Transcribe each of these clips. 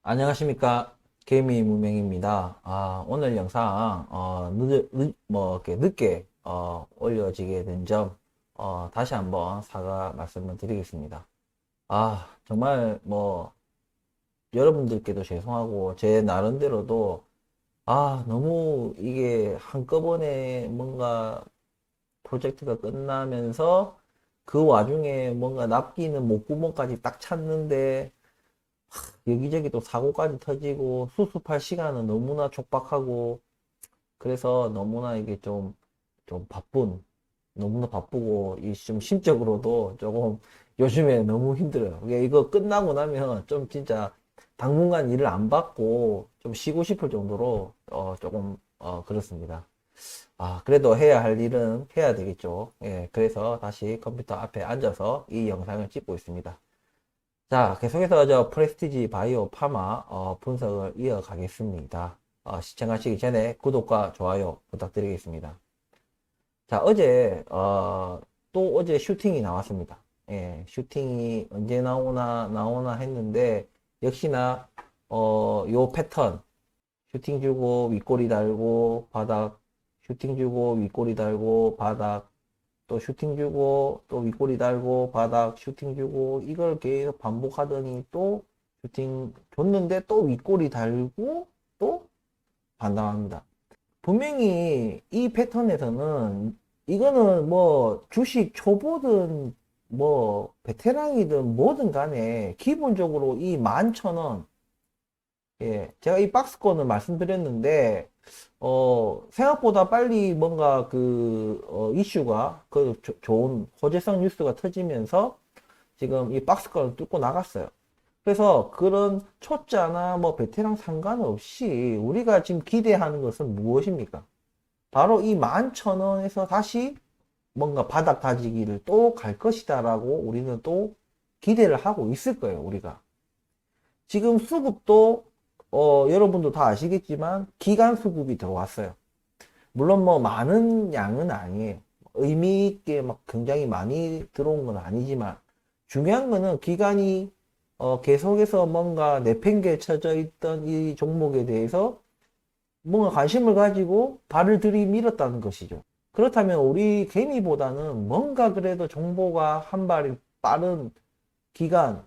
안녕하십니까. 개미 무명입니다. 오늘 영상, 이렇게 늦게, 올려지게 된 점, 다시 한번 사과 말씀을 드리겠습니다. 정말, 여러분들께도 죄송하고, 제 나름대로도, 너무 이게 한꺼번에 뭔가 프로젝트가 끝나면서 그 와중에 뭔가 납기는 목구멍까지 딱 찼는데, 여기저기 또 사고까지 터지고 수습할 시간은 너무나 촉박하고 그래서 너무나 이게 좀 너무나 바쁘고 이 좀 심적으로도 조금 요즘에 너무 힘들어요. 이거 끝나고 나면 좀 진짜 당분간 일을 안 받고 좀 쉬고 싶을 정도로 조금 그렇습니다. 그래도 해야 할 일은 해야 되겠죠. 예, 그래서 다시 컴퓨터 앞에 앉아서 이 영상을 찍고 있습니다. 자, 계속해서 프레스티지 바이오 파마 분석을 이어가겠습니다. 시청하시기 전에 구독과 좋아요 부탁드리겠습니다. 자, 또 어제 슈팅이 나왔습니다. 예, 슈팅이 언제 나오나 했는데, 역시나, 요 패턴, 슈팅 주고, 윗꼬리 달고, 바닥, 슈팅 주고, 윗꼬리 달고, 바닥, 또 슈팅 주고 또 윗꼬리 달고 바닥 슈팅 주고 이걸 계속 반복하더니 또 슈팅 줬는데 또 윗꼬리 달고 또 반당합니다. 분명히 이 패턴에서는 이거는 뭐 주식 초보든 뭐 베테랑이든 뭐든 간에 기본적으로 이 11,000원, 예, 제가 이 박스권을 말씀드렸는데 생각보다 빨리 뭔가 이슈가, 좋은 호재성 뉴스가 터지면서 지금 이 박스권을 뚫고 나갔어요. 그래서 그런 초짜나 뭐 베테랑 상관없이 우리가 지금 기대하는 것은 무엇입니까? 바로 이 11,000원에서 다시 뭔가 바닥 다지기를 또 갈 것이다라고 우리는 또 기대를 하고 있을 거예요, 우리가. 지금 수급도, 여러분도 다 아시겠지만, 기간 수급이 들어왔어요. 물론 뭐 많은 양은 아니에요. 의미 있게 막 굉장히 많이 들어온 건 아니지만 중요한 거는 기간이 계속해서 뭔가 내팽개쳐져 있던 이 종목에 대해서 뭔가 관심을 가지고 발을 들이밀었다는 것이죠. 그렇다면 우리 개미보다는 뭔가 그래도 정보가 한 발이 빠른 기간,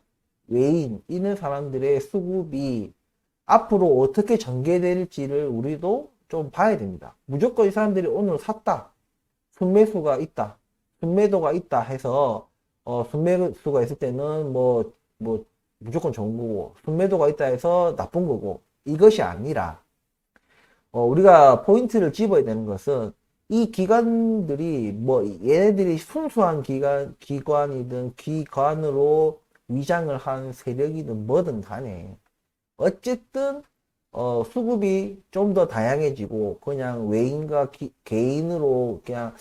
외인, 있는 사람들의 수급이 앞으로 어떻게 전개될지를 우리도 좀 봐야 됩니다. 무조건 이 사람들이 오늘 샀다. 순매수가 있다. 순매도가 있다 해서, 순매수가 있을 때는 무조건 좋은 거고, 순매도가 있다 해서 나쁜 거고, 이것이 아니라, 우리가 포인트를 집어야 되는 것은, 이 기관들이, 얘네들이 순수한 기관이든 기관으로 위장을 한 세력이든 뭐든 간에, 어쨌든 수급이 좀 더 다양해지고 그냥 외인과 개인으로 그냥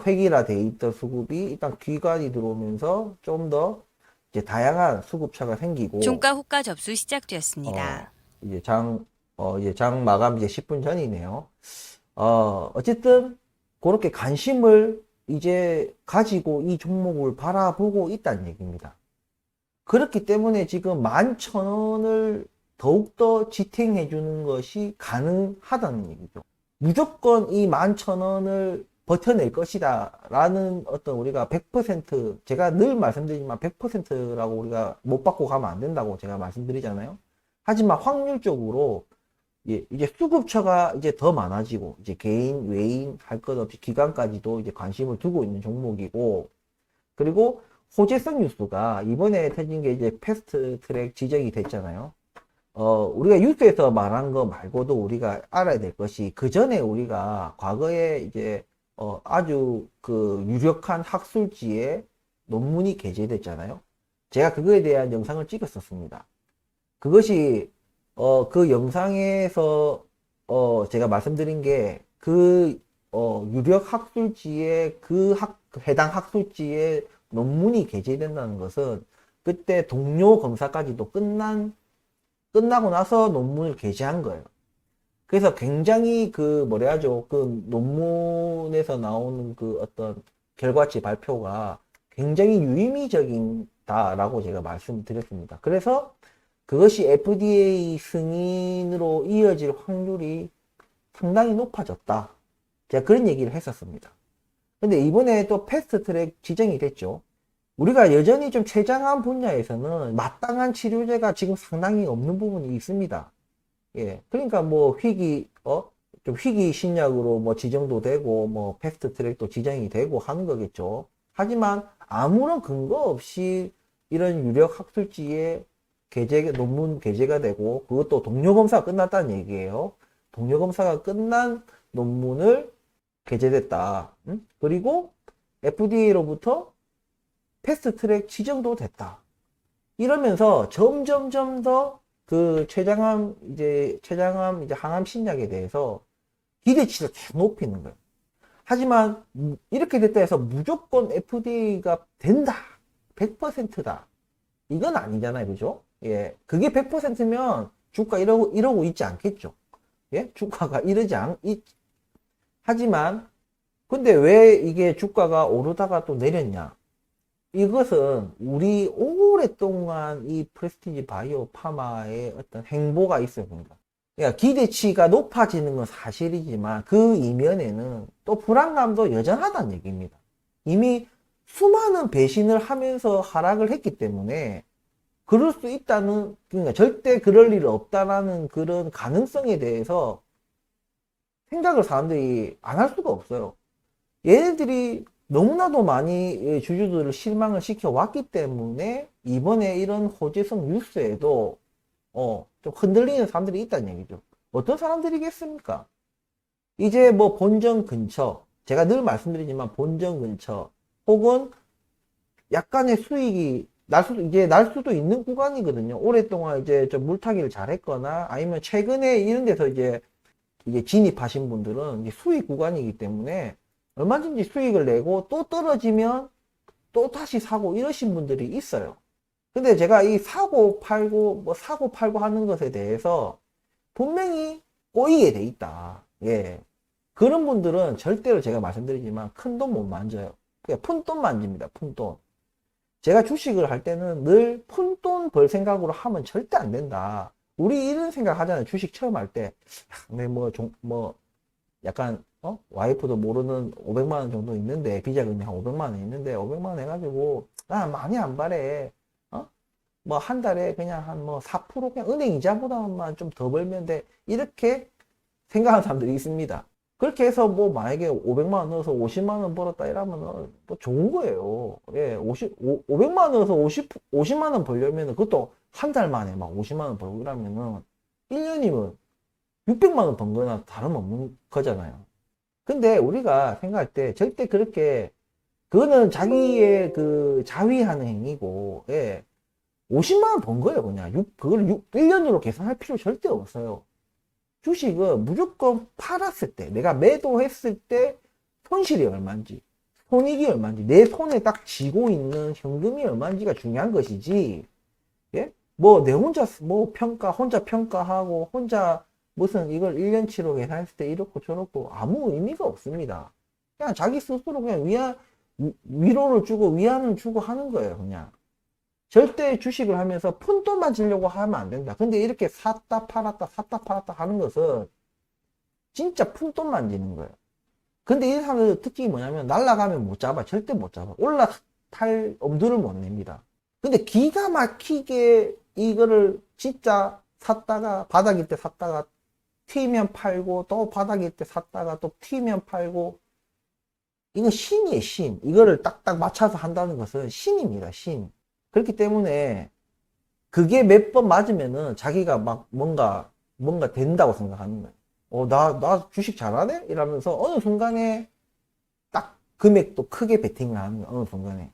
획일화돼 있던 수급이 일단 기관이 들어오면서 좀 더 이제 다양한 수급차가 생기고 종가 호가 접수 어 시작되었습니다. 이제 장 마감 이제 10분 전이네요. 어쨌든 그렇게 관심을 이제 가지고 이 종목을 바라보고 있다는 얘기입니다. 그렇기 때문에 지금 11,000원을 더욱더 지탱해 주는 것이 가능하다는 얘기죠. 무조건 이 11,000원을 버텨낼 것이다 라는 어떤 우리가 100%, 제가 늘 말씀드리지만 100%라고 우리가 못 받고 가면 안 된다고 제가 말씀드리잖아요. 하지만 확률적으로, 예, 이제 수급처가 이제 더 많아지고 이제 개인 외인 할 것 없이 기관까지도 이제 관심을 두고 있는 종목이고, 그리고 호재성 뉴스가 이번에 터진 게 이제 패스트 트랙 지정이 됐잖아요. 우리가 뉴스에서 말한 거 말고도 우리가 알아야 될 것이, 그 전에 우리가 과거에 이제 아주 그 유력한 학술지에 논문이 게재됐잖아요. 제가 그거에 대한 영상을 찍었었습니다. 그것이 그 영상에서 제가 말씀드린 게 유력 학술지에 해당 학술지에 논문이 게재된다는 것은 그때 동료 검사까지도 끝나고 나서 논문을 게재한 거예요. 그래서 굉장히 뭐라 하죠? 그 논문에서 나오는 그 어떤 결과치 발표가 굉장히 유의미적이다라고 제가 말씀드렸습니다. 그래서 그것이 FDA 승인으로 이어질 확률이 상당히 높아졌다. 제가 그런 얘기를 했었습니다. 근데 이번에 또 패스트 트랙 지정이 됐죠. 우리가 여전히 좀 최장암 분야에서는 마땅한 치료제가 지금 상당히 없는 부분이 있습니다. 예. 그러니까 뭐 좀 희귀 신약으로 뭐 지정도 되고 뭐 패스트 트랙도 지정이 되고 하는 거겠죠. 하지만 아무런 근거 없이 이런 유력 학술지에 논문 게재가 되고 그것도 동료 검사가 끝났다는 얘기예요. 동료 검사가 끝난 논문을 게재됐다. 그리고 FDA로부터 패스트 트랙 지정도 됐다. 이러면서 점점점 더 그 췌장암 이제 항암 신약에 대해서 기대치를 계속 높이는 거예요. 하지만 이렇게 됐다 해서 무조건 FDA가 된다. 100%다. 이건 아니잖아요. 그죠? 예. 그게 100%면 주가 이러고 있지 않겠죠. 예? 주가가 하지만 근데 왜 이게 주가가 오르다가 또 내렸냐? 이것은 우리 오랫동안 이 프레스티지 바이오 파마의 어떤 행보가 있습니다. 그러니까 기대치가 높아지는 건 사실이지만 그 이면에는 또 불안감도 여전하다는 얘기입니다. 이미 수많은 배신을 하면서 하락을 했기 때문에 그럴 수 있다는, 그러니까 절대 그럴 일 없다라는 그런 가능성에 대해서 생각을 사람들이 안 할 수가 없어요. 얘네들이 너무나도 많이 주주들을 실망을 시켜왔기 때문에 이번에 이런 호재성 뉴스에도 좀 흔들리는 사람들이 있다는 얘기죠. 어떤 사람들이겠습니까? 이제 뭐 본전 근처, 제가 늘 말씀드리지만 본전 근처 혹은 약간의 수익이 날 수도 있는 구간이거든요. 오랫동안 이제 좀 물타기를 잘했거나 아니면 최근에 이런 데서 이제 진입하신 분들은 이제 수익 구간이기 때문에 얼마든지 수익을 내고 또 떨어지면 또 다시 사고 이러신 분들이 있어요. 근데 제가 이 사고 팔고 하는 것에 대해서 분명히 꼬이게 돼 있다. 예. 그런 분들은 절대로 제가 말씀드리지만 큰 돈 못 만져요. 그냥 푼돈 만집니다. 푼돈. 제가 주식을 할 때는 늘 푼돈 벌 생각으로 하면 절대 안 된다. 우리 이런 생각 하잖아요. 주식 처음 할 때. 근데 약간 와이프도 모르는 500만 원 정도 있는데 비자금이 한 500만 원 있는데 500만 원 해가지고 나 많이 안 바래. 뭐 한 달에 그냥 한 4% 그냥 은행 이자보다만 좀 더 벌면 돼. 이렇게 생각하는 사람들이 있습니다. 그렇게 해서 뭐 만약에 500만 원 넣어서 50만 원 벌었다 이러면은 뭐 좋은 거예요. 예, 500만 원 넣어서 50만 원 벌려면은 그것도 한 달 만에 막 50만 원 벌고 이러면은 1년이면 600만 원 번 거나 다름없는 거잖아요. 근데 우리가 생각할 때 절대 그렇게 그거는 자기의 그 자위하는 행위고, 예. 50만 원 번 거예요, 그냥. 그걸 1년으로 계산할 필요 절대 없어요. 주식은 무조건 팔았을 때, 내가 매도했을 때 손실이 얼마인지, 손익이 얼마인지, 내 손에 딱 쥐고 있는 현금이 얼마인지가 중요한 것이지, 예? 뭐, 내 혼자, 혼자 평가하고, 혼자 무슨 이걸 1년치로 계산했을 때 이렇고 저렇고 아무 의미가 없습니다. 그냥 자기 스스로 그냥 위로를 주고 위안을 주고 하는 거예요, 그냥. 절대 주식을 하면서 푼돈만 지려고 하면 안 된다. 근데 이렇게 샀다 팔았다 하는 것은 진짜 푼돈만 지는 거예요. 근데 이 사람들 특징이 뭐냐면 날아가면 못 잡아. 절대 못 잡아. 올라탈 엄두를 못 냅니다. 근데 기가 막히게 이거를 진짜 샀다가 바닥일 때 샀다가 튀면 팔고 또 바닥일 때 샀다가 또 튀면 팔고 이건 신이에요, 신. 이거를 딱딱 맞춰서 한다는 것은 신입니다, 신. 그렇기 때문에 그게 몇 번 맞으면은 자기가 막 뭔가 된다고 생각하는 거예요. 나 주식 잘하네? 이러면서 어느 순간에 딱 금액도 크게 베팅을 하는 거예요, 어느 순간에.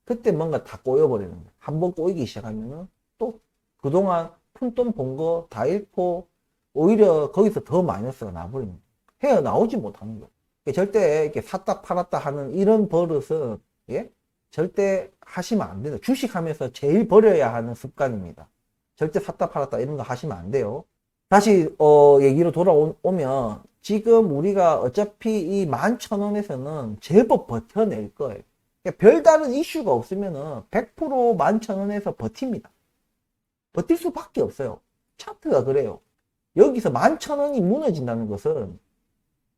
그때 뭔가 다 꼬여버리는 거예요. 한번 꼬이기 시작하면은 또 그동안 푼돈 번 거 다 잃고 오히려 거기서 더 마이너스가 나버립니다. 헤어나오지 못하는 거예요. 절대 이렇게 샀다 팔았다 하는 이런 버릇은, 예? 절대 하시면 안 돼요. 주식하면서 제일 버려야 하는 습관입니다. 절대 샀다 팔았다 이런 거 하시면 안 돼요. 다시 얘기로 돌아오면 지금 우리가 어차피 이 11,000원에서는 제법 버텨낼 거예요. 그러니까 별다른 이슈가 없으면은 100% 11,000원에서 버팁니다. 버틸 수밖에 없어요. 차트가 그래요. 여기서 11,000원이 무너진다는 것은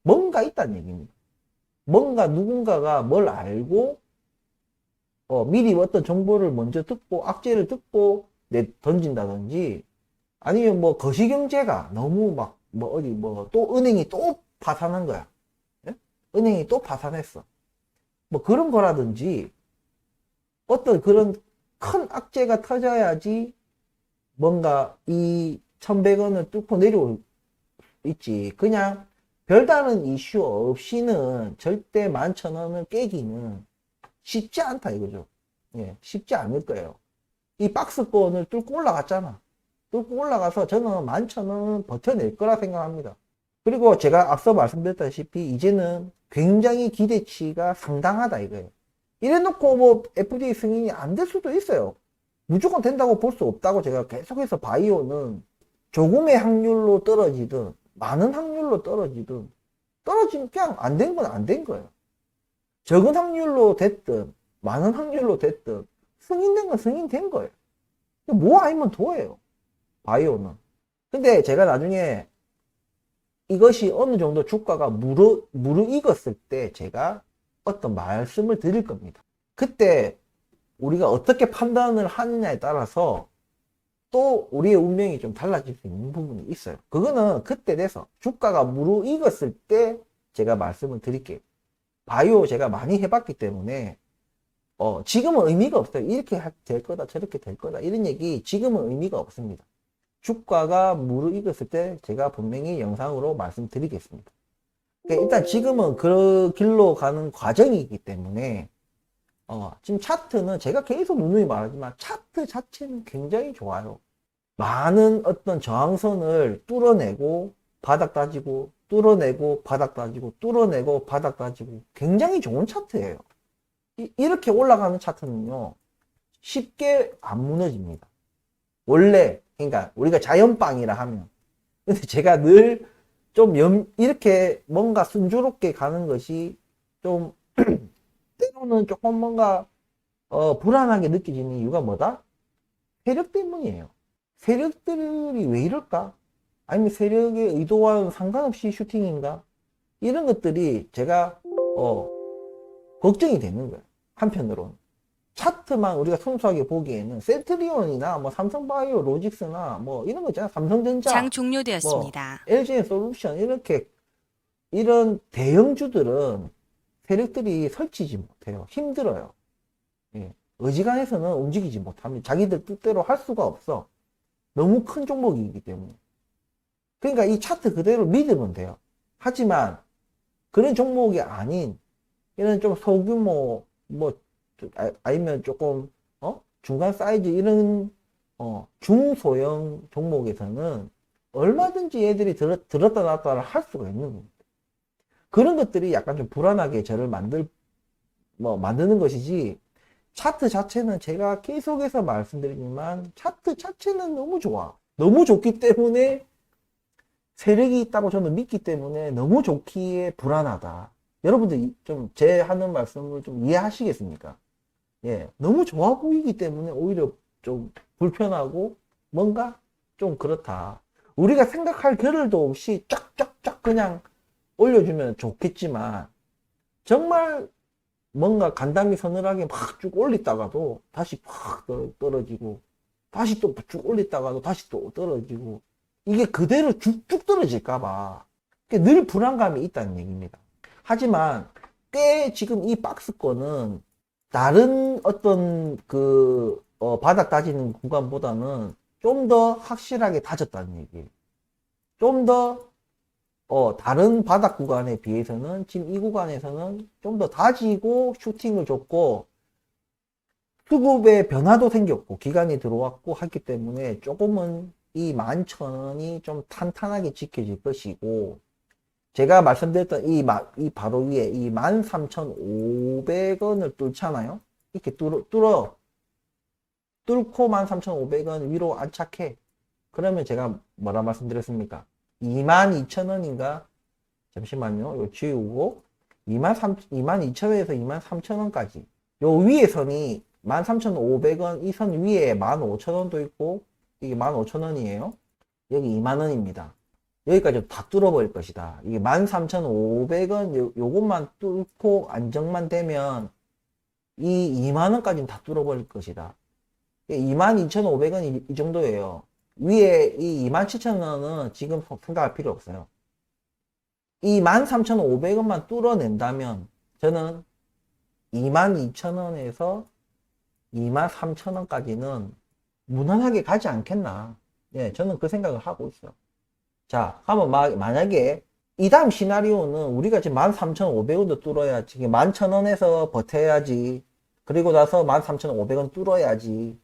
뭔가 있다는 얘기입니다. 뭔가 누군가가 뭘 알고 미리 어떤 정보를 먼저 듣고 악재를 듣고 던진다든지, 아니면 뭐 거시경제가 너무 막 뭐 어디 뭐 또 은행이 또 파산한 거야. 예? 은행이 또 파산했어. 뭐 그런 거라든지, 어떤 그런 큰 악재가 터져야지 뭔가 이 1,100원을 뚫고 내려올 있지. 그냥 별다른 이슈 없이는 절대 11,000원을 깨기는 쉽지 않다 이거죠. 예, 쉽지 않을 거예요. 이 박스권을 뚫고 올라갔잖아. 뚫고 올라가서 저는 11,000원은 버텨낼 거라 생각합니다. 그리고 제가 앞서 말씀드렸다시피 이제는 굉장히 기대치가 상당하다 이거예요. 이래놓고 뭐 FDA 승인이 안 될 수도 있어요. 무조건 된다고 볼 수 없다고 제가 계속해서 바이오는 조금의 확률로 떨어지든 많은 확률로 떨어지든 떨어지면 그냥 안 된 건 안 된 거예요. 적은 확률로 됐든 많은 확률로 됐든 승인된 건 승인된 거예요. 뭐 아니면 도예요. 바이오는. 근데 제가 나중에 이것이 어느 정도 주가가 무르익었을 때 제가 어떤 말씀을 드릴 겁니다. 그때 우리가 어떻게 판단을 하느냐에 따라서 또 우리의 운명이 좀 달라질 수 있는 부분이 있어요. 그거는 그때 돼서 주가가 무르익었을 때 제가 말씀을 드릴게요. 바이오 제가 많이 해봤기 때문에 지금은 의미가 없어요. 이렇게 될 거다 저렇게 될 거다 이런 얘기 지금은 의미가 없습니다. 주가가 무르익었을 때 제가 분명히 영상으로 말씀드리겠습니다. 그러니까 일단 지금은 그 길로 가는 과정이기 때문에 지금 차트는 제가 계속 누누이 말하지만 차트 자체는 굉장히 좋아요. 많은 어떤 저항선을 뚫어내고 바닥 다지고 뚫어내고 바닥 다지고 뚫어내고 바닥 다지고 굉장히 좋은 차트예요. 이렇게 올라가는 차트는요 쉽게 안 무너집니다. 원래 그러니까 우리가 자연빵이라 하면, 근데 제가 늘 좀 이렇게 뭔가 순조롭게 가는 것이 좀 때로는 조금 뭔가 불안하게 느껴지는 이유가 뭐다? 세력 때문이에요. 세력들이 왜 이럴까? 아니면 세력의 의도와는 상관없이 슈팅인가? 이런 것들이 제가 걱정이 되는 거예요. 한편으로는 차트만 우리가 순수하게 보기에는 셀트리온이나 뭐 삼성바이오 로직스나 뭐 이런 거 있잖아. 삼성전자, 장 뭐 종료되었습니다. LG엔솔루션 이렇게 이런 대형주들은 세력들이 설치지 못해요. 힘들어요. 예. 어지간해서는 움직이지 못합니다. 자기들 뜻대로 할 수가 없어. 너무 큰 종목이기 때문에. 그러니까 이 차트 그대로 믿으면 돼요. 하지만 그런 종목이 아닌 이런 좀 소규모 뭐 아니면 조금 중간 사이즈 이런 중소형 종목에서는 얼마든지 얘들이 들었다 놨다를 할 수가 있는 겁니다. 그런 것들이 약간 좀 불안하게 저를 만드는 것이지, 차트 자체는 제가 계속해서 말씀드리지만 차트 자체는 너무 좋아. 너무 좋기 때문에 세력이 있다고 저는 믿기 때문에 너무 좋기에 불안하다. 여러분들 좀 제 하는 말씀을 좀 이해하시겠습니까? 예, 너무 좋아 보이기 때문에 오히려 좀 불편하고 뭔가 좀 그렇다. 우리가 생각할 겨를도 없이 쫙쫙쫙 그냥 올려주면 좋겠지만 정말 뭔가 간담이 서늘하게 막 쭉 올리다가도 다시 팍 떨어지고 다시 또 쭉 올리다가도 다시 또 떨어지고 이게 그대로 쭉쭉 떨어질까봐 늘 불안감이 있다는 얘기입니다. 하지만 꽤 지금 이 박스권은 다른 어떤 바닥 다지는 구간보다는 좀 더 확실하게 다졌다는 얘기예요. 좀 더 다른 바닥 구간에 비해서는 지금 이 구간에서는 좀 더 다지고 슈팅을 줬고 수급의 변화도 생겼고 기간이 들어왔고 했기 때문에 조금은 이 11,000원이 좀 탄탄하게 지켜질 것이고, 제가 말씀드렸던 이 바로 위에 이 13,500원을 뚫잖아요. 이렇게 뚫고 13,500원 위로 안착해. 그러면 제가 뭐라 말씀드렸습니까? 22,000원인가? 잠시만요. 요 지우고 22,000원에서 23,000원까지. 요 위에 선이 13,500원, 이 선 위에 15,000원도 있고 이게 15,000원이에요. 여기 20,000원입니다. 여기까지 다 뚫어버릴 것이다. 이게 13,500원 요것만 뚫고 안정만 되면 이 20,000원까지는 다 뚫어버릴 것이다. 22,500원 이 정도예요. 위에 이 27,000원은 지금 생각할 필요 없어요. 이 13,500원만 뚫어낸다면 저는 22,000원에서 23,000원까지는 무난하게 가지 않겠나. 예, 저는 그 생각을 하고 있어요. 자, 한번 만약에 이 다음 시나리오는 우리가 지금 13,500원도 뚫어야 지금 11,000원에서 버텨야지. 그리고 나서 13,500원 뚫어야지.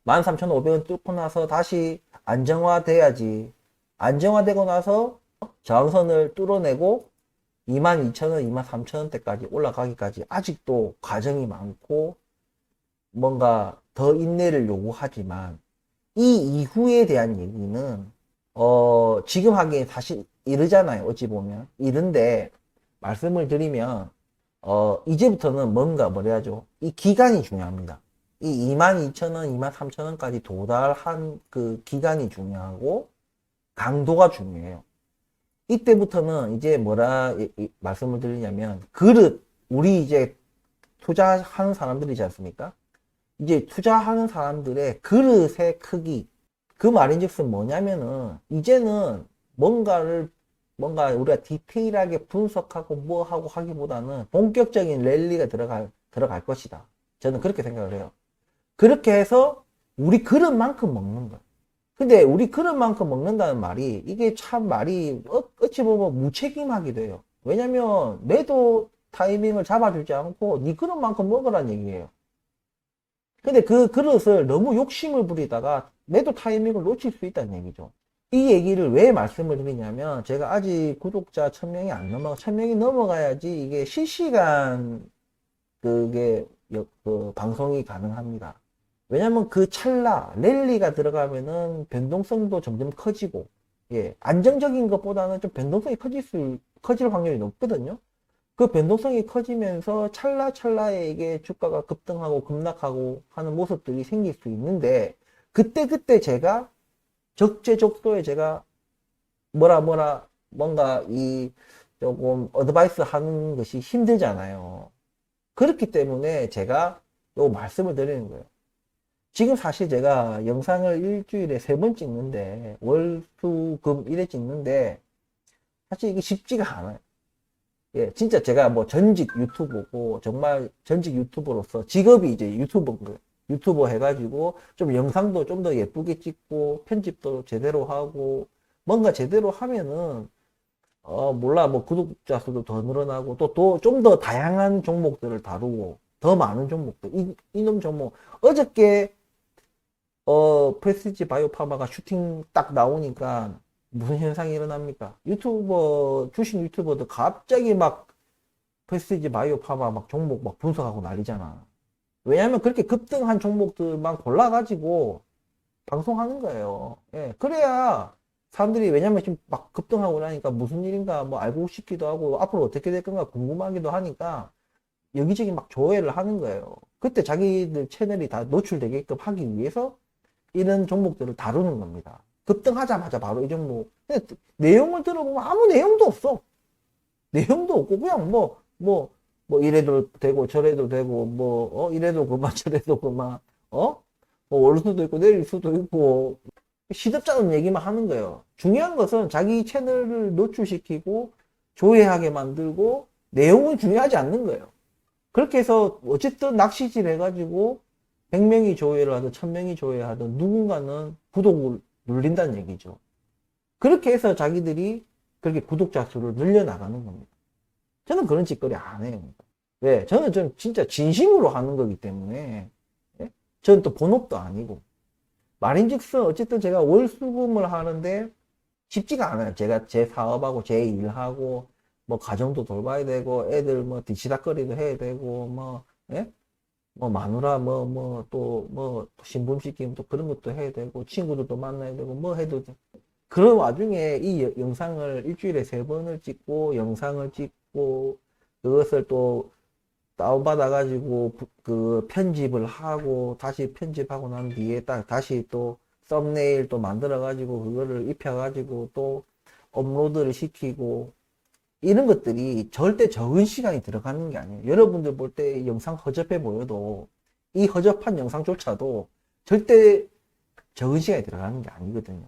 13,500원 뚫고 나서 다시 안정화돼야지. 안정화되고 나서 저항선을 뚫어내고 22,000원, 23,000원대까지 올라가기까지 아직도 과정이 많고 뭔가 더 인내를 요구하지만 이 이후에 대한 얘기는 지금 하기엔 사실 이르잖아요. 어찌 보면 이른데 말씀을 드리면 이제부터는 뭔가 뭐래야죠. 이 기간이 중요합니다. 이 22,000원, 23,000원까지 도달한 그 기간이 중요하고 강도가 중요해요. 이때부터는 이제 뭐라 말씀을 드리냐면 그릇 우리 이제 투자하는 사람들이지 않습니까? 이제 투자하는 사람들의 그릇의 크기 그 말인즉슨 뭐냐면은 이제는 뭔가 우리가 디테일하게 분석하고 뭐 하고 하기보다는 본격적인 랠리가 들어갈 것이다. 저는 그렇게 생각을 해요. 그렇게 해서 우리 그릇만큼 먹는 거예요. 근데 우리 그릇만큼 먹는다는 말이 이게 참 말이 어찌 보면 무책임하기도 해요. 왜냐면 매도 타이밍을 잡아주지 않고 네 그릇만큼 먹으란 얘기예요. 근데 그 그릇을 너무 욕심을 부리다가 매도 타이밍을 놓칠 수 있다는 얘기죠. 이 얘기를 왜 말씀을 드리냐면 제가 아직 구독자 1000명이 안 넘어 1000명이 넘어가야지 이게 실시간 그게 방송이 가능합니다. 왜냐면 그 찰나 랠리가 들어가면은 변동성도 점점 커지고 예 안정적인 것보다는 좀 변동성이 커질 확률이 높거든요. 그 변동성이 커지면서 찰나찰나에 이게 주가가 급등하고 급락하고 하는 모습들이 생길 수 있는데 그때 제가 적재적소에 제가 뭔가 이 조금 어드바이스 하는 것이 힘들잖아요. 그렇기 때문에 제가 요 말씀을 드리는 거예요. 지금 사실 제가 영상을 일주일에 3번 찍는데 월, 수, 금, 일에 찍는데 사실 이게 쉽지가 않아요. 예, 진짜 제가 뭐 전직 유튜버고 정말 전직 유튜버로서 직업이 이제 유튜버인 거예요. 유튜버 해가지고 좀 영상도 좀 더 예쁘게 찍고 편집도 제대로 하고 뭔가 제대로 하면은 몰라 뭐 구독자 수도 더 늘어나고 또 좀 더 다양한 종목들을 다루고 더 많은 종목들 이놈 종목 어저께 프레스티지 바이오파마가 슈팅 딱 나오니까 무슨 현상이 일어납니까? 주식 유튜버들 갑자기 막 프레스티지 바이오파마 막 종목 막 분석하고 난리잖아. 왜냐면 그렇게 급등한 종목들만 골라가지고 방송하는 거예요. 예, 그래야 사람들이 왜냐면 지금 막 급등하고 나니까 무슨 일인가 뭐 알고 싶기도 하고 앞으로 어떻게 될 건가 궁금하기도 하니까 여기저기 막 조회를 하는 거예요. 그때 자기들 채널이 다 노출되게끔 하기 위해서 이런 종목들을 다루는 겁니다. 급등하자마자 바로 이 종목. 내용을 들어보면 아무 내용도 없어. 내용도 없고 그냥 뭐 이래도 되고 저래도 되고 이래도 그만 저래도 그만 뭐 오를 수도 있고 내릴 수도 있고 시덥잖은 얘기만 하는 거예요. 중요한 것은 자기 채널을 노출시키고 조회하게 만들고 내용은 중요하지 않는 거예요. 그렇게 해서 어쨌든 낚시질 해가지고 100명이 조회를 하든 1000명이 조회하든 누군가는 구독을 눌린다는 얘기죠. 그렇게 해서 자기들이 그렇게 구독자 수를 늘려나가는 겁니다. 저는 그런 짓거리 안 해요. 왜? 저는 좀 진짜 진심으로 하는 거기 때문에 예? 저는 또 본업도 아니고 말인즉슨 어쨌든 제가 월수금을 하는데 쉽지가 않아요. 제가 제 사업하고 제 일하고 뭐 가정도 돌봐야 되고 애들 뭐 뒤치다거리도 해야 되고 뭐 예? 뭐 마누라 또 신분시키면 또 그런 것도 해야 되고 친구들도 만나야 되고 뭐 해도 돼. 그런 와중에 이 영상을 일주일에 3번을 찍고 영상을 찍고 그것을 또 다운받아 가지고 그 편집을 하고 다시 편집하고 난 뒤에 딱 다시 또 썸네일 또 만들어가지고 그거를 입혀가지고 또 업로드를 시키고 이런 것들이 절대 적은 시간이 들어가는 게 아니에요. 여러분들 볼 때 영상 허접해 보여도 이 허접한 영상조차도 절대 적은 시간이 들어가는 게 아니거든요.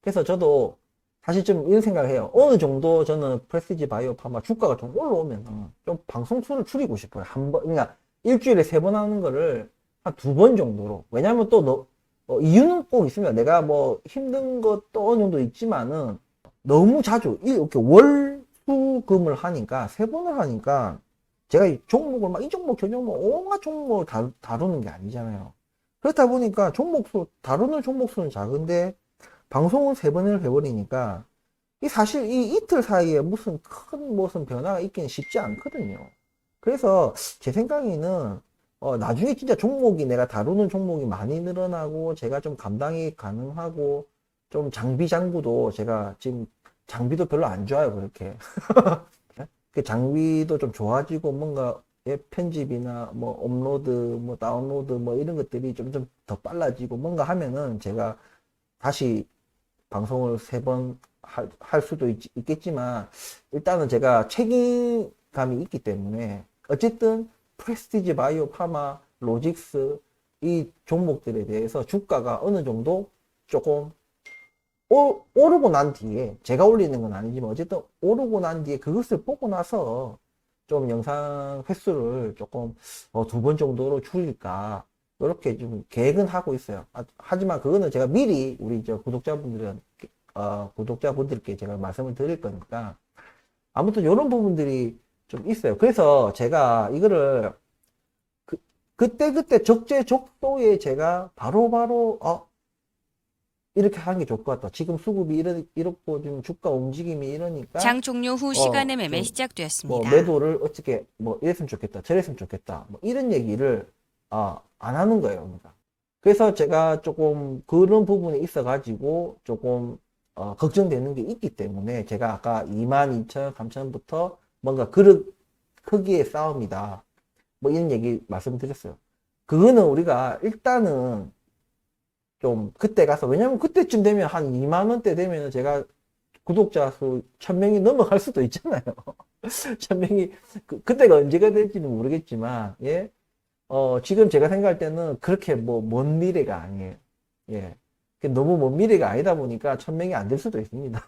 그래서 저도 사실 좀 이런 생각을 해요. 어느 정도 저는 프레스티지 바이오 파마 주가가 좀 올라오면 좀 방송 수를 줄이고 싶어요. 한 번, 그러니까 일주일에 3번 하는 거를 한 2번 정도로. 왜냐면 또 이유는 꼭 있습니다. 내가 뭐 힘든 것도 어느 정도 있지만은 너무 자주 이렇게 월, 수, 금을 하니까 3번을 하니까 제가 이 종목을 막 이 종목 저 종목 온갖 종목을 다루는 게 아니잖아요. 그렇다 보니까 종목 수 다루는 종목 수는 작은데 방송을 3번을 해버리니까 이 사실 이 이틀 사이에 무슨 변화가 있기는 쉽지 않거든요. 그래서 제 생각에는 나중에 진짜 종목이 내가 다루는 종목이 많이 늘어나고 제가 좀 감당이 가능하고 좀 장비 장구도 제가 지금 장비도 별로 안 좋아요. 그렇게 그 장비도 좀 좋아지고 뭔가 편집이나 뭐 업로드 뭐 다운로드 뭐 이런 것들이 좀 더 빨라지고 뭔가 하면은 제가 다시 방송을 3번 할 수도 있겠지만 일단은 제가 책임감이 있기 때문에 어쨌든 프레스티지 바이오 파마 로직스 이 종목들에 대해서 주가가 어느 정도 조금 오르고 난 뒤에 제가 올리는 건 아니지만 어쨌든 오르고 난 뒤에 그것을 보고 나서 좀 영상 횟수를 조금 2번 정도로 줄일까 이렇게 좀 계획은 하고 있어요. 하지만 그거는 제가 미리 우리 구독자분들께 제가 말씀을 드릴 거니까 아무튼 이런 부분들이 좀 있어요. 그래서 제가 이거를 그때그때 적재적소에 제가 바로바로 이렇게 하는 게 좋을 것 같다. 지금 수급이 이렇고 지금 주가 움직임이 이러니까 장 종료 후 시간의 매매 좀 뭐 시작되었습니다. 매도를 어떻게 뭐 이랬으면 좋겠다, 저랬으면 좋겠다, 뭐 이런 얘기를 안 하는 거예요. 그러니까. 그래서 제가 조금 그런 부분에 있어 가지고 조금 걱정되는 게 있기 때문에 제가 아까 22,000, 3,000부터 뭔가 그릇 크기의 싸움이다. 뭐 이런 얘기 말씀드렸어요. 그거는 우리가 일단은 좀 그때 가서 왜냐면 그때쯤 되면 한 2만 원대 되면 제가 구독자 수 1000명이 넘어갈 수도 있잖아요. 1000명이 그때가 언제가 될지는 모르겠지만 예. 지금 제가 생각할 때는 그렇게 뭐 먼 미래가 아니에요. 예. 너무 먼 미래가 아니다 보니까 1000명이 안 될 수도 있습니다.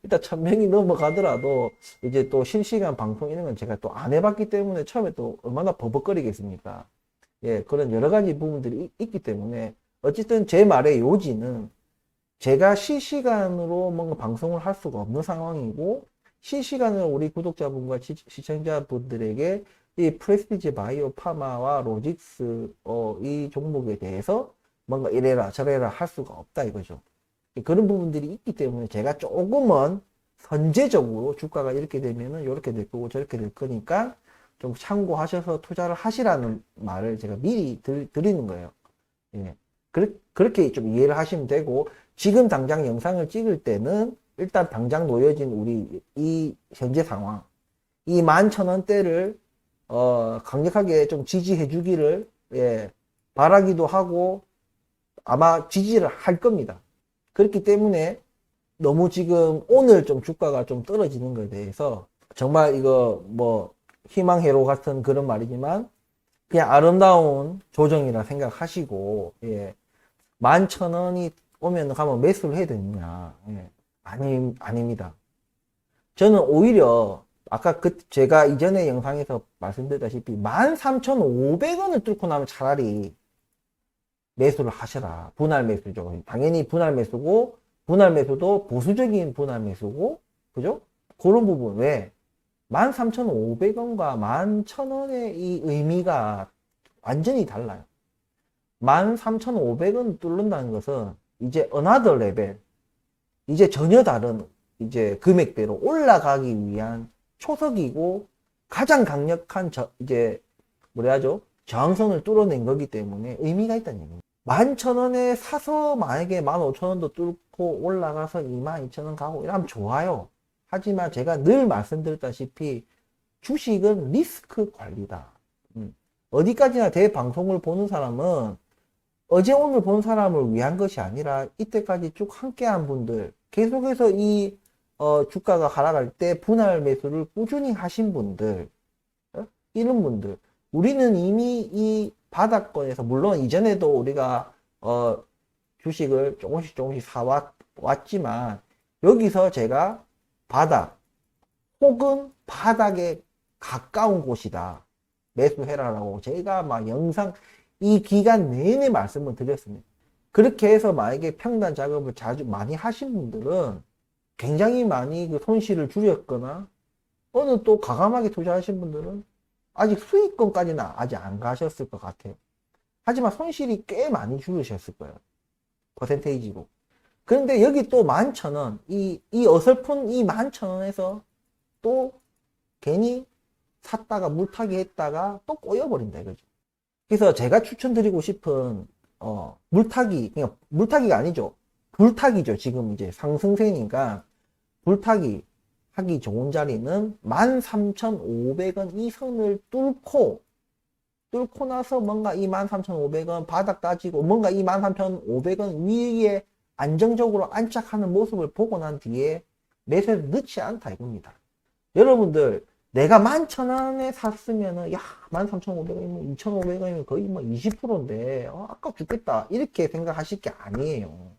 일단 1000명이 넘어가더라도 이제 또 실시간 방송 이런 건 제가 또 안 해봤기 때문에 처음에 또 얼마나 버벅거리겠습니까? 예, 그런 여러 가지 부분들이 있기 때문에 어쨌든 제 말의 요지는 제가 실시간으로 뭔가 방송을 할 수가 없는 상황이고 실시간으로 우리 구독자분과 시청자분들에게 이 프레스티지 바이오 파마와 로직스 이 종목에 대해서 뭔가 이래라 저래라 할 수가 없다 이거죠. 그런 부분들이 있기 때문에 제가 조금은 선제적으로 주가가 이렇게 되면은 이렇게 될 거고 저렇게 될 거니까 좀 참고하셔서 투자를 하시라는 말을 제가 미리 드리는 거예요. 예. 그렇게 좀 이해를 하시면 되고, 지금 당장 영상을 찍을 때는 일단 당장 놓여진 우리 이 현재 상황, 이 11,000원대를 강력하게 좀 지지해 주기를 예, 바라기도 하고 아마 지지를 할 겁니다. 그렇기 때문에 너무 지금 오늘 좀 주가가 좀 떨어지는 것에 대해서 정말 이거 뭐 희망회로 같은 그런 말이지만 그냥 아름다운 조정이라 생각하시고 예. 11,000원이 오면 가면 매수를 해야 되느냐? 예. 아닙니다. 저는 오히려 아까 제가 이전에 영상에서 말씀드렸다시피 13,500원을 뚫고 나면 차라리 매수를 하셔라. 분할 매수죠. 당연히 분할 매수고 분할 매수도 보수적인 분할 매수고 그죠? 그런 부분 왜? 13,500원과 11,000원의 이 의미가 완전히 달라요. 13,500원 뚫는다는 것은 이제 another 레벨, 이제 전혀 다른 이제 금액대로 올라가기 위한 초석이고 가장 강력한 이제 뭐라 하죠? 저항선을 뚫어낸 거기 때문에 의미가 있다는 얘기입니다. 11,000원에 사서 만약에 15,000원도 뚫고 올라가서 22,000원 가고 이러면 좋아요. 하지만 제가 늘 말씀드렸다시피 주식은 리스크 관리다. 어디까지나 대 방송을 보는 사람은 어제 오늘 본 사람을 위한 것이 아니라 이때까지 쭉 함께한 분들, 계속해서 이 주가가 하락할 때 분할 매수를 꾸준히 하신 분들, 이런 분들, 우리는 이미 이 바닥권에서, 물론 이전에도 우리가 주식을 조금씩 사왔지만, 여기서 제가 바닥 혹은 바닥에 가까운 곳이다, 매수해라라고 제가 막 영상 이 기간 내내 말씀을 드렸습니다. 그렇게 해서 만약에 평단 작업을 자주 많이 하신 분들은 굉장히 많이 그 손실을 줄였거나, 어느 또 과감하게 투자하신 분들은 아직 수익권까지는 아직 안 가셨을 것 같아요. 하지만 손실이 꽤 많이 줄으셨을 거예요. 퍼센테이지로. 그런데 여기 또 11,000원, 이 어설픈 이 11,000원에서 또 괜히 샀다가 물타기 했다가 또 꼬여버린다 이거죠. 그래서 제가 추천드리고 싶은 물타기, 그냥 물타기가 아니죠. 불타기죠. 지금 이제 상승세니까 불타기 하기 좋은 자리는 13,500원 이 선을 뚫고 나서 뭔가 이 13,500원 바닥 따지고 뭔가 이 13,500원 위에 안정적으로 안착하는 모습을 보고 난 뒤에 매수해도 늦지 않다 이겁니다. 여러분들 내가 11,000원에 샀으면은 야 13,500원이면 2,500원이면 거의 뭐 20%인데 아까 죽겠다 이렇게 생각하실 게 아니에요.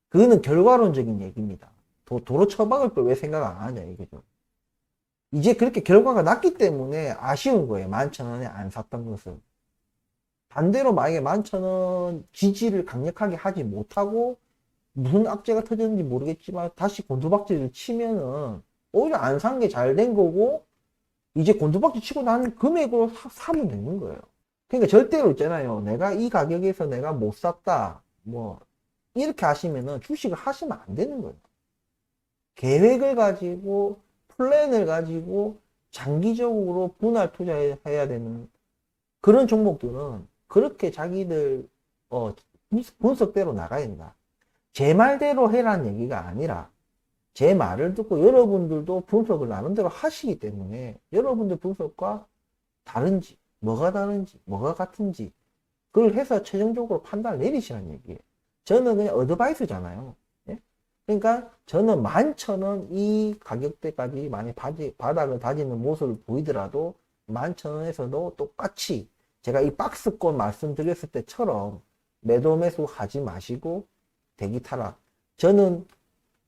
그거는 결과론적인 얘기입니다. 도로 처박을 걸 왜 생각 안 하냐 이거죠. 이제 그렇게 결과가 났기 때문에 아쉬운 거예요. 11,000원에 안 샀던 것은. 반대로 만약에 11,000원 지지를 강력하게 하지 못하고 무슨 악재가 터졌는지 모르겠지만 다시 곤두박질을 치면은 오히려 안 산 게 잘 된 거고, 이제 곤두박질 치고 난 금액으로 사면 되는 거예요. 그러니까 절대로 있잖아요. 내가 이 가격에서 내가 못 샀다, 뭐 이렇게 하시면은 주식을 하시면 안 되는 거예요. 계획을 가지고 플랜을 가지고 장기적으로 분할 투자해야 되는 그런 종목들은 그렇게 자기들 분석대로 나가야 된다. 제 말대로 해라는 얘기가 아니라 제 말을 듣고 여러분들도 분석을 나름대로 하시기 때문에 여러분들 분석과 다른지, 뭐가 다른지, 뭐가 같은지 그걸 해서 최종적으로 판단을 내리시라는 얘기예요. 저는 그냥 어드바이스잖아요. 예? 그러니까 저는 11,000원 이 가격대까지 많이 바닥을 다지는 모습을 보이더라도 11,000원에서도 똑같이 제가 이 박스권 말씀드렸을 때처럼 매도 매수 하지 마시고 대기 타라. 저는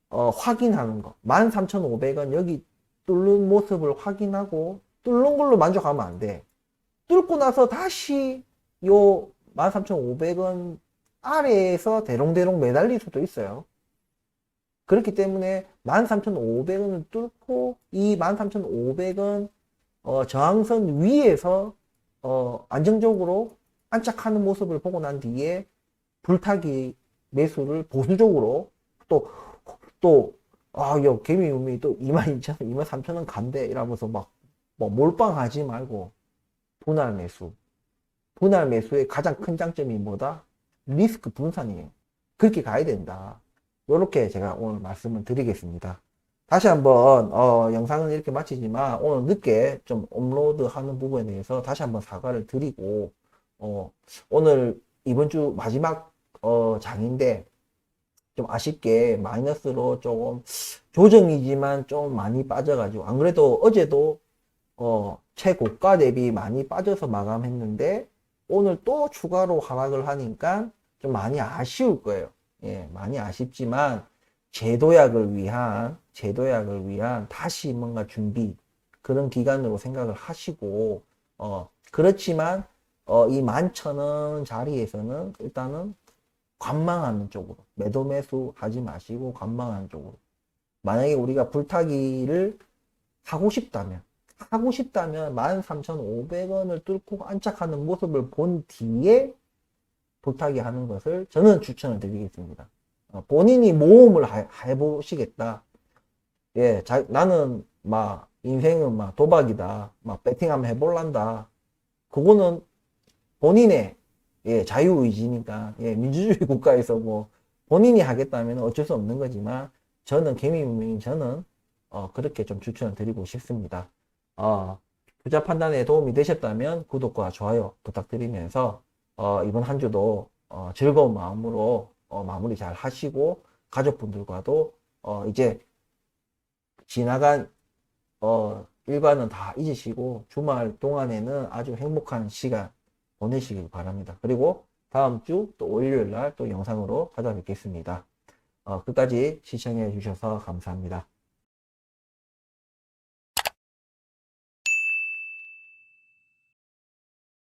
확인하는 거 13,500원 여기 뚫는 모습을 확인하고 뚫는 걸로 만족하면 안 돼. 뚫고 나서 다시 요 13,500원 아래에서 대롱대롱 매달릴 수도 있어요. 그렇기 때문에 13,500원을 뚫고 이 13,500원 저항선 위에서 안정적으로 안착하는 모습을 보고 난 뒤에 불타기 매수를 보수적으로 야, 개미우미 또 22,000원, 23,000원 간대 이러면서 뭐 몰빵하지 말고 분할 매수. 분할 매수의 가장 큰 장점이 뭐다? 리스크 분산이에요. 그렇게 가야 된다. 이렇게 제가 오늘 말씀을 드리겠습니다. 다시 한번 영상은 이렇게 마치지만 오늘 늦게 좀 업로드 하는 부분에 대해서 다시 한번 사과를 드리고 오늘 이번 주 마지막 장인데 좀 아쉽게 마이너스로 조금 조정이지만 좀 많이 빠져가지고, 안 그래도 어제도 최고가 대비 많이 빠져서 마감했는데 오늘 또 추가로 하락을 하니까 좀 많이 아쉬울 거예요. 예, 많이 아쉽지만 재도약을 위한 다시 뭔가 준비, 그런 기간으로 생각을 하시고 그렇지만 이 11,000원 자리에서는 일단은 관망하는 쪽으로, 매도 매수 하지 마시고 관망하는 쪽으로. 만약에 우리가 불타기를 하고 싶다면 13,500원을 뚫고 안착하는 모습을 본 뒤에 불타기 하는 것을 저는 추천을 드리겠습니다. 본인이 모험을 해보시겠다. 예, 나는 막 인생은 막 도박이다, 막 배팅 한번 해볼란다. 그거는 본인의 자유의지니까, 민주주의 국가에서 뭐 본인이 하겠다면 어쩔 수 없는 거지만 저는 개미분명히 저는 그렇게 좀 추천을 드리고 싶습니다. 투자 판단에 도움이 되셨다면 구독과 좋아요 부탁드리면서 이번 한 주도 즐거운 마음으로 마무리 잘 하시고 가족분들과도 이제 지나간 일과는 다 잊으시고 주말 동안에는 아주 행복한 시간 보내시길 바랍니다. 그리고 다음 주 또 월요일 날 또 영상으로 찾아뵙겠습니다. 끝까지 시청해 주셔서 감사합니다.